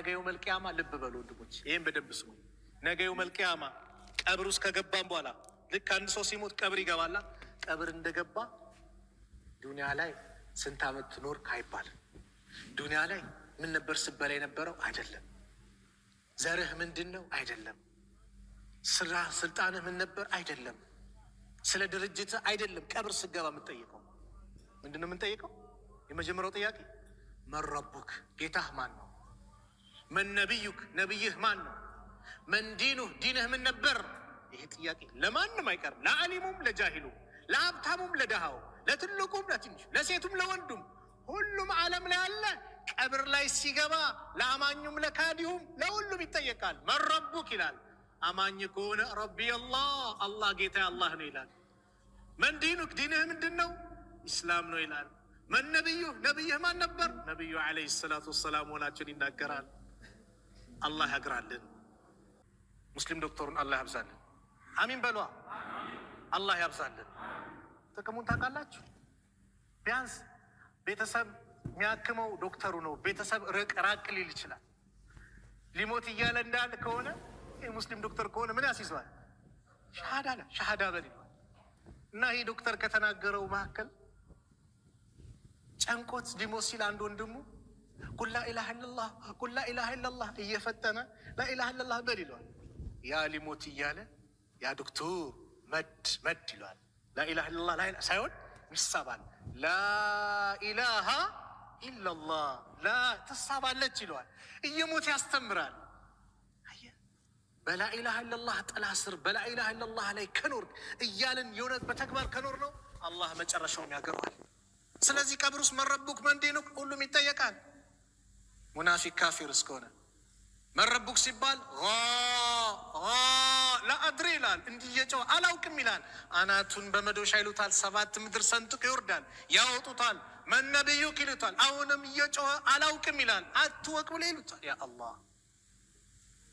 የውመል ቂያማ ልብ በሉ ወንድሞች፣ ይሄን በደንብ ስሙ። ነገ የውመል ቂያማ ቀብር ውስጥ ከገባን በኋላ ልክ አንድ ሰው ሲሞት ቀብር ይገባላ። ቀብር እንደገባ ዱንያ ላይ ስንት ዓመት ትኖርክ አይባልም። ዱንያ ላይ ምን ነበር ስበላ የነበረው አይደለም። ዘርህ ምንድነው አይደለም። ስራ ስልጣንህ ምን ነበር አይደለም። ስለ ድርጅት አይደለም። ቀብር ስገባ የምትጠይቀው ምንድነው? የምንጠይቀው የመጀመሪያው ጥያቄ መን ረቡክ፣ ጌታህ ማን ነው? መን ነቢዩክ፣ ነቢይህ ማን ነው? መን ዲኑህ፣ ዲንህ ምን ነበር? ይሄ ጥያቄ ለማንም አይቀርም። ለዓሊሙም ለጃሂሉም፣ ለሀብታሙም ለደሃው፣ ለትልቁም ለትንሹ፣ ለሴቱም ለወንዱም፣ ሁሉም ዓለም ላይ አለ። ቀብር ላይ ሲገባ ለአማኙም ለካዲሁም ለሁሉም ይጠየቃል። መን ረቡክ ይላል። አማኝ ከሆነ ረቢ አላህ፣ አላህ ጌታ አላህ ነው ይላል። መን ዲኑክ፣ ዲንህ ምንድን ነው? ኢስላም ነው ይላል። መን ነቢዩህ፣ ነቢይህ ማን ነበር? ነቢዩ ዓለይሂ ሰላቱ ወሰላም መሆናቸውን ይናገራል። አላህ ያግራልን። ሙስሊም ዶክተሩን አላህ ያብዛልን። አሚን በሏ። አላህ ያብዛልን። ጥቅሙን ታውቃላችሁ? ቢያንስ ቤተሰብ የሚያክመው ዶክተሩ ነው። ቤተሰብ ራቅ ሊል ይችላል። ሊሞት እያለ እንዳለ ከሆነ ሙስሊም ዶክተር ከሆነ ምን ያስይዘዋል? ሻሃዳ በል ይለዋል። እና ይህ ዶክተር ከተናገረው መካከል ጨንቆት ሊሞት ሲል አንድ ወንድሙ ቁል ላኢላሃ ኢለላህ፣ ቁል ላኢላሃ ኢለላህ እየፈጠነ ላኢላሃ ኢለላህ በል ይለዋል። ያ ሊሞት እያለ ያ ዶክተር መድ ይለዋል። ላኢላሃ ኢለላህ ላይ ሳይሆን ይሳባል። ላኢላሃ ኢለላህ ላ ትሳባለች ይለዋል። እየሞት ያስተምራል። በላኢላሃ ኢለላህ ጥላ ስር በላኢላሃ ኢለላህ ላይ ከኖር እያልን የሆነ በተግባር ከኖር ነው አላህ መጨረሻውን ያገረዋል። ስለዚህ ቀብር ውስጥ መን ረቡክ መን ዲኑክ ሁሉም ይጠየቃል። ሙናፊቅ ካፊር እስከሆነ መን ረቡክ ሲባል ላአድሪ ይላል። እንዲየጨው አላውቅም ይላል። አናቱን በመዶሻ ይሉታል። 7 ምድር ሰንጥቆ ይወርዳል፣ ያወጡታል። መን ነቢዩክ ይሉታል። አሁንም እየጨው አላውቅም ይላል። አትወቅ ብሎ ይሉታል። ያ አላህ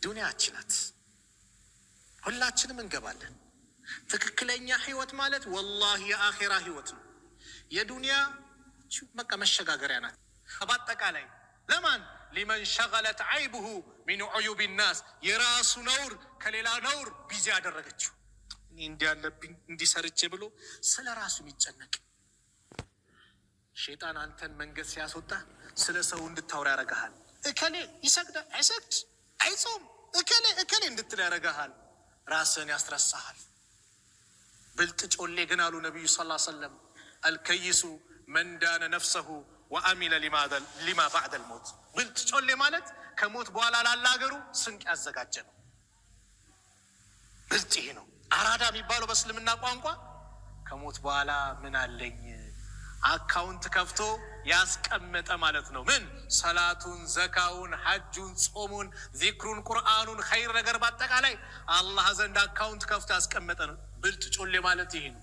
ዱንያችን ናት። ሁላችንም እንገባለን። ትክክለኛ ህይወት ማለት ወላሂ የአኺራ ህይወት ነው። የዱንያ በቃ መሸጋገሪያ ናት። በአጠቃላይ ለማን ሊመን ሸገለት አይብሁ ሚን ዑዩብ ናስ፣ የራሱ ነውር ከሌላ ነውር ቢዚ ያደረገችው እኔ እንዲህ ያለብኝ እንዲሰርቼ ብሎ ስለ ራሱ የሚጨነቅ ሸይጣን አንተን መንገድ ሲያስወጣ ስለ ሰው እንድታወራ ያረጋሃል። እከሌ ይሰግዳል አይሰግድ አይጾም እከሌ እንድትል ያረጋሃል። ራስን ያስረሳሃል። ብልጥ ጮሌ ግን አሉ ነቢዩ ሰለላሁ ዐለይሂ ወሰለም አልከይሱ መን ዳነ ነፍሰሁ ወአሚለ ሊማ ባዕደል ሞት። ብልጥ ጮሌ ማለት ከሞት በኋላ ላለ ሀገሩ ስንቅ ያዘጋጀ ነው። ብልጥ ይሄ ነው። አራዳ የሚባለው በእስልምና ቋንቋ ከሞት በኋላ ምን አለኝ አካውንት ከፍቶ ያስቀመጠ ማለት ነው። ምን ሰላቱን፣ ዘካውን፣ ሐጁን፣ ጾሙን፣ ዚክሩን፣ ቁርአኑን፣ ኸይር ነገር በአጠቃላይ አላህ ዘንድ አካውንት ከፍቶ ያስቀመጠ ነው። ብልጥ ጮሌ ማለት ይሄ ነው።